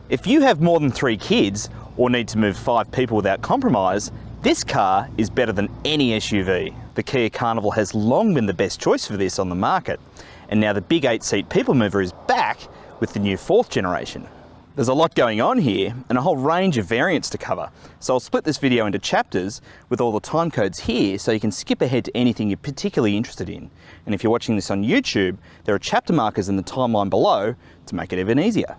If you have more than 3 kids or need to move 5 people without compromise, this car is better than any SUV. The Kia Carnival has long been the best choice for this on the market, and now the big 8-seat people mover is back with the new 4th generation. There's a lot going on here and a whole range of variants to cover, so I'll split this video into chapters with all the time codes here so you can skip ahead to anything you're particularly interested in. And if you're watching this on YouTube, there are chapter markers in the timeline below to make it even easier.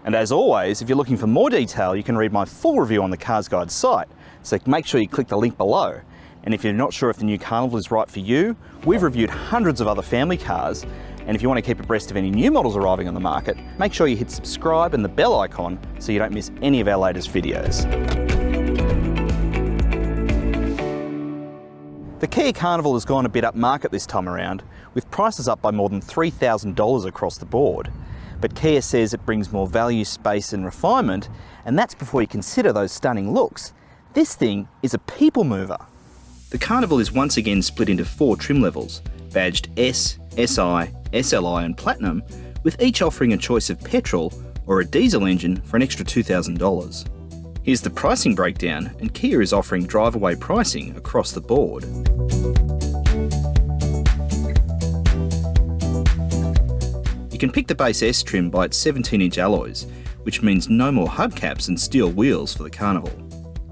And as always, if you're looking for more detail, you can read my full review on the CarsGuide site, so make sure you click the link below. And if you're not sure if the new Carnival is right for you, we've reviewed hundreds of other family cars, and if you want to keep abreast of any new models arriving on the market, make sure you hit subscribe and the bell icon so you don't miss any of our latest videos. The Kia Carnival has gone a bit upmarket this time around, with prices up by more than $3,000 across the board. But Kia says it brings more value, space and refinement, and that's before you consider those stunning looks. This thing is a people mover. The Carnival is once again split into 4 trim levels, badged S, SI, SLI and Platinum, with each offering a choice of petrol or a diesel engine for an extra $2,000. Here's the pricing breakdown, and Kia is offering drive-away pricing across the board. You can pick the base S trim by its 17-inch alloys, which means no more hubcaps and steel wheels for the Carnival.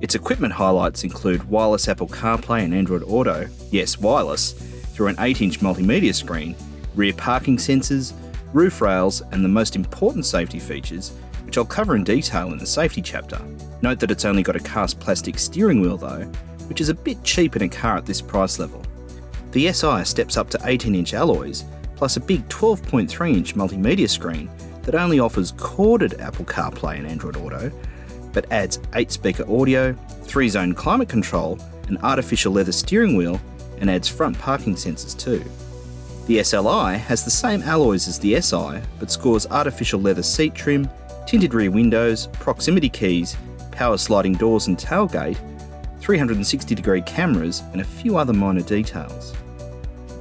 Its equipment highlights include wireless Apple CarPlay and Android Auto, yes wireless, through an 8-inch multimedia screen, rear parking sensors, roof rails and the most important safety features, which I'll cover in detail in the safety chapter. Note that it's only got a cast plastic steering wheel though, which is a bit cheap in a car at this price level. The SI steps up to 18-inch alloys, plus a big 12.3-inch multimedia screen that only offers corded Apple CarPlay and Android Auto, but adds 8-speaker audio, 3-zone climate control, an artificial leather steering wheel, and adds front parking sensors too. The SLI has the same alloys as the SI, but scores artificial leather seat trim, tinted rear windows, proximity keys, power sliding doors and tailgate, 360-degree cameras, and a few other minor details.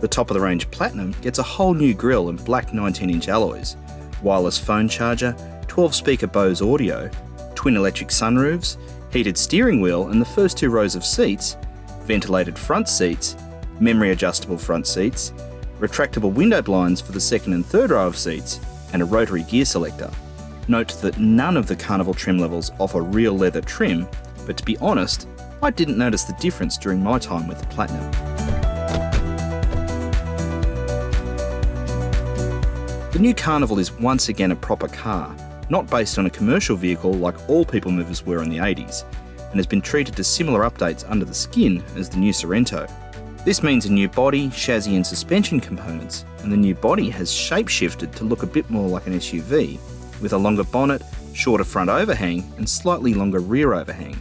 The top of the range Platinum gets a whole new grille and black 19-inch alloys, wireless phone charger, 12-speaker Bose audio, twin electric sunroofs, heated steering wheel and the first 2 rows of seats, ventilated front seats, memory adjustable front seats, retractable window blinds for the second and third row of seats, and a rotary gear selector. Note that none of the Carnival trim levels offer real leather trim, but to be honest, I didn't notice the difference during my time with the Platinum. The new Carnival is once again a proper car, not based on a commercial vehicle like all people movers were in the 80s, and has been treated to similar updates under the skin as the new Sorento. This means a new body, chassis and suspension components, and the new body has shape-shifted to look a bit more like an SUV, with a longer bonnet, shorter front overhang and slightly longer rear overhang.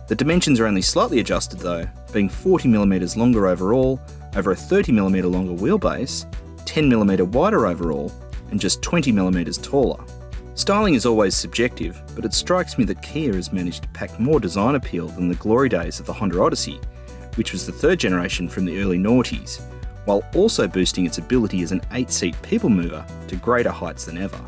The dimensions are only slightly adjusted though, being 40mm longer overall, over a 30mm longer wheelbase, 10mm wider overall, and just 20mm taller. Styling is always subjective, but it strikes me that Kia has managed to pack more design appeal than the glory days of the Honda Odyssey, which was the 3rd generation from the early noughties, while also boosting its ability as an 8-seat people mover to greater heights than ever.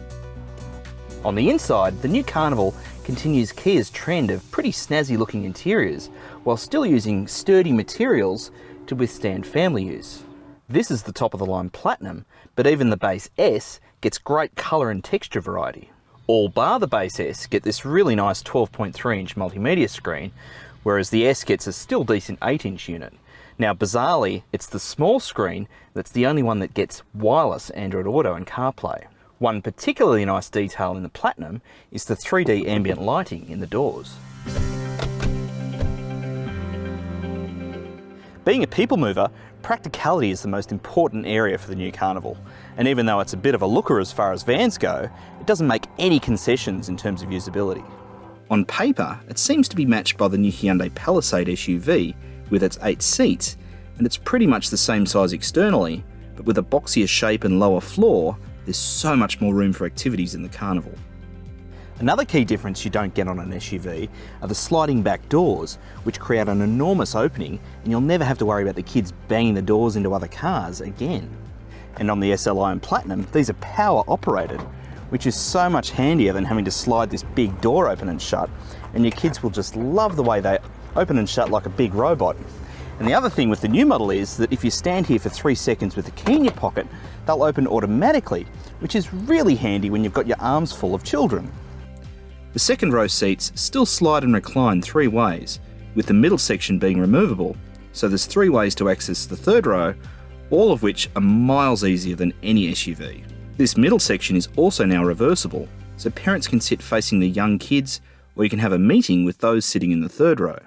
On the inside, the new Carnival continues Kia's trend of pretty snazzy looking interiors, while still using sturdy materials to withstand family use. This is the top of the line Platinum, but even the base S gets great colour and texture variety. All bar the base S get this really nice 12.3-inch multimedia screen, whereas the S gets a still decent 8-inch unit. Now bizarrely, it's the small screen that's the only one that gets wireless Android Auto and CarPlay. One particularly nice detail in the Platinum is the 3D ambient lighting in the doors. Being a people mover, practicality is the most important area for the new Carnival, and even though it's a bit of a looker as far as vans go, it doesn't make any concessions in terms of usability. On paper, it seems to be matched by the new Hyundai Palisade SUV with its 8 seats, and it's pretty much the same size externally, but with a boxier shape and lower floor, there's so much more room for activities in the Carnival. Another key difference you don't get on an SUV are the sliding back doors, which create an enormous opening, and you'll never have to worry about the kids banging the doors into other cars again. And on the SLI and Platinum, these are power operated, which is so much handier than having to slide this big door open and shut, and your kids will just love the way they open and shut like a big robot. And the other thing with the new model is that if you stand here for 3 seconds with the key in your pocket, they'll open automatically, which is really handy when you've got your arms full of children. The second row seats still slide and recline 3 ways, with the middle section being removable, so there's 3 ways to access the third row, all of which are miles easier than any SUV. This middle section is also now reversible, so parents can sit facing the young kids, or you can have a meeting with those sitting in the third row.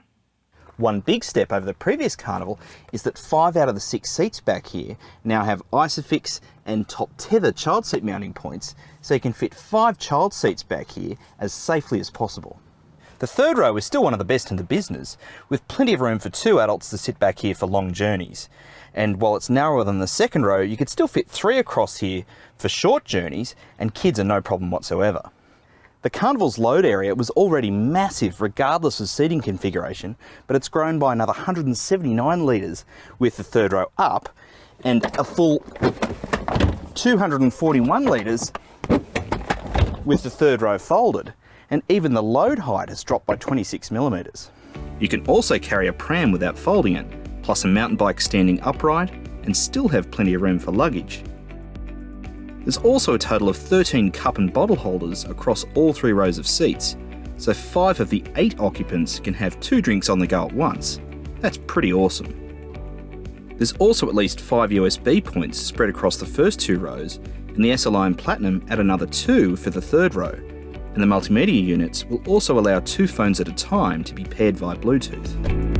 One big step over the previous Carnival is that 5 out of the 6 seats back here now have Isofix and top tether child seat mounting points, so you can fit 5 child seats back here as safely as possible. The third row is still one of the best in the business, with plenty of room for 2 adults to sit back here for long journeys. And while it's narrower than the second row, you could still fit 3 across here for short journeys, and kids are no problem whatsoever. The Carnival's load area was already massive regardless of seating configuration, but it's grown by another 179 litres with the third row up, and a full 241 litres with the third row folded, and even the load height has dropped by 26 millimetres. You can also carry a pram without folding it, plus a mountain bike standing upright, and still have plenty of room for luggage. There's also a total of 13 cup and bottle holders across all 3 rows of seats, so 5 of the 8 occupants can have 2 drinks on the go at once. That's pretty awesome. There's also at least 5 USB points spread across the first 2 rows, and the SLI and Platinum add another 2 for the third row, and the multimedia units will also allow 2 phones at a time to be paired via Bluetooth.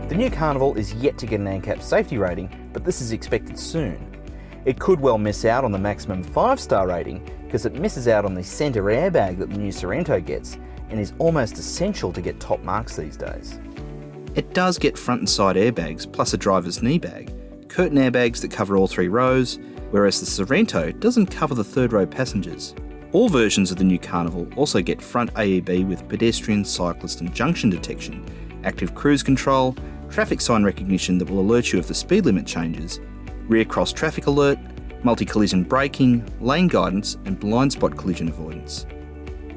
The new Carnival is yet to get an ANCAP safety rating, but this is expected soon. It could well miss out on the maximum 5-star rating because it misses out on the centre airbag that the new Sorento gets and is almost essential to get top marks these days. It does get front and side airbags plus a driver's knee bag, curtain airbags that cover all 3 rows, whereas the Sorento doesn't cover the third row passengers. All versions of the new Carnival also get front AEB with pedestrian, cyclist and junction detection, active cruise control, traffic sign recognition that will alert you of the speed limit changes, rear cross traffic alert, multi-collision braking, lane guidance and blind spot collision avoidance.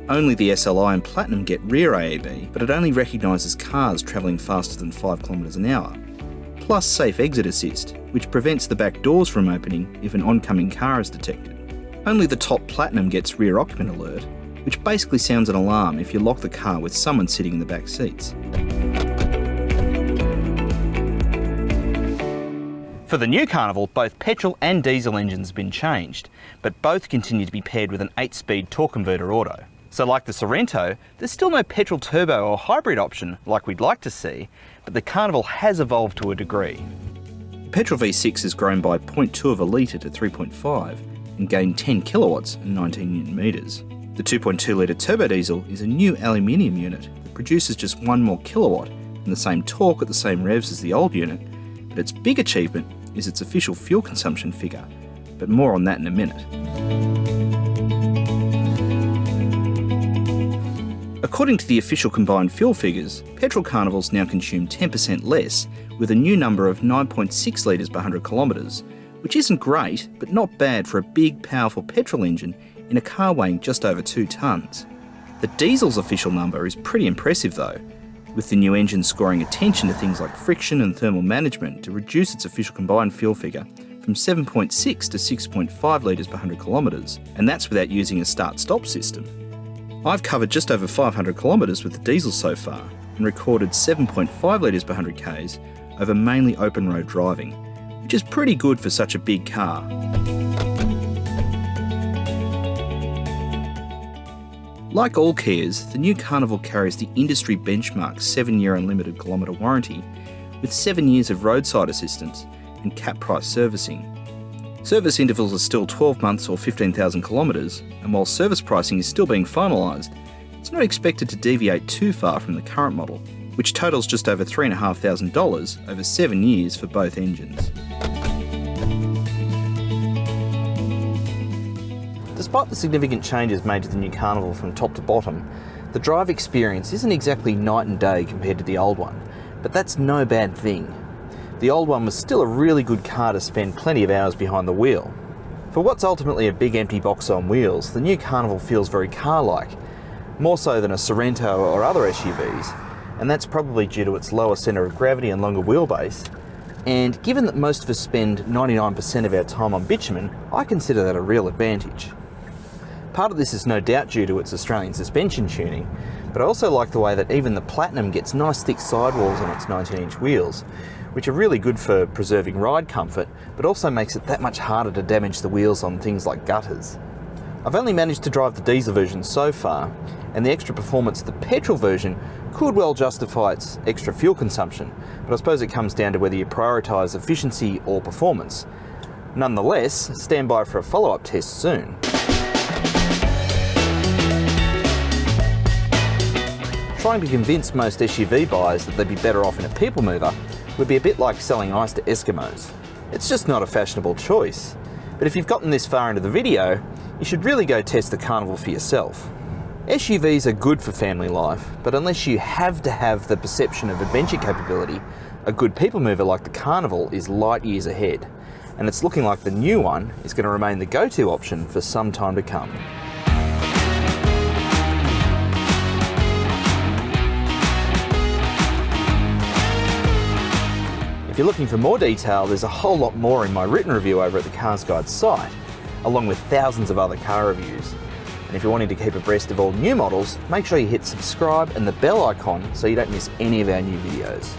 Only the SLI and Platinum get rear AEB, but it only recognises cars travelling faster than 5 km an hour, plus safe exit assist, which prevents the back doors from opening if an oncoming car is detected. Only the top Platinum gets rear occupant alert, which basically sounds an alarm if you lock the car with someone sitting in the back seats. For the new Carnival, both petrol and diesel engines have been changed, but both continue to be paired with an 8-speed torque converter auto. So like the Sorento, there's still no petrol turbo or hybrid option like we'd like to see, but the Carnival has evolved to a degree. The petrol V6 has grown by 0.2 of a litre to 3.5 and gained 10 kilowatts and 19 newton metres. The 2.2 litre turbo diesel is a new aluminium unit that produces just 1 more kilowatt and the same torque at the same revs as the old unit, but its big achievement is its official fuel consumption figure, but more on that in a minute. According to the official combined fuel figures, petrol Carnivals now consume 10% less, with a new number of 9.6 litres per 100 kilometres, which isn't great, but not bad for a big, powerful petrol engine in a car weighing just over 2 tonnes. The diesel's official number is pretty impressive though, with the new engine scoring attention to things like friction and thermal management to reduce its official combined fuel figure from 7.6 to 6.5 litres per 100 kilometres, and that's without using a start-stop system. I've covered just over 500 kilometres with the diesel so far and recorded 7.5 litres per 100 k's over mainly open road driving, which is pretty good for such a big car. Like all Kias, the new Carnival carries the industry benchmark 7-year unlimited kilometre warranty with 7 years of roadside assistance and cap price servicing. Service intervals are still 12 months or 15,000 kilometres, and while service pricing is still being finalised, it's not expected to deviate too far from the current model, which totals just over $3,500 over 7 years for both engines. Despite the significant changes made to the new Carnival from top to bottom, the drive experience isn't exactly night and day compared to the old one, but that's no bad thing. The old one was still a really good car to spend plenty of hours behind the wheel. For what's ultimately a big empty box on wheels, the new Carnival feels very car-like, more so than a Sorento or other SUVs, and that's probably due to its lower centre of gravity and longer wheelbase. And given that most of us spend 99% of our time on bitumen, I consider that a real advantage. Part of this is no doubt due to its Australian suspension tuning, but I also like the way that even the Platinum gets nice thick sidewalls on its 19-inch wheels, which are really good for preserving ride comfort, but also makes it that much harder to damage the wheels on things like gutters. I've only managed to drive the diesel version so far, and the extra performance of the petrol version could well justify its extra fuel consumption, but I suppose it comes down to whether you prioritise efficiency or performance. Nonetheless, stand by for a follow-up test soon. Trying to convince most SUV buyers that they'd be better off in a people mover would be a bit like selling ice to Eskimos. It's just not a fashionable choice. But if you've gotten this far into the video, you should really go test the Carnival for yourself. SUVs are good for family life, but unless you have to have the perception of adventure capability, a good people mover like the Carnival is light years ahead. And it's looking like the new one is going to remain the go-to option for some time to come. If you're looking for more detail, there's a whole lot more in my written review over at the CarsGuide site, along with thousands of other car reviews. And if you're wanting to keep abreast of all new models, make sure you hit subscribe and the bell icon so you don't miss any of our new videos.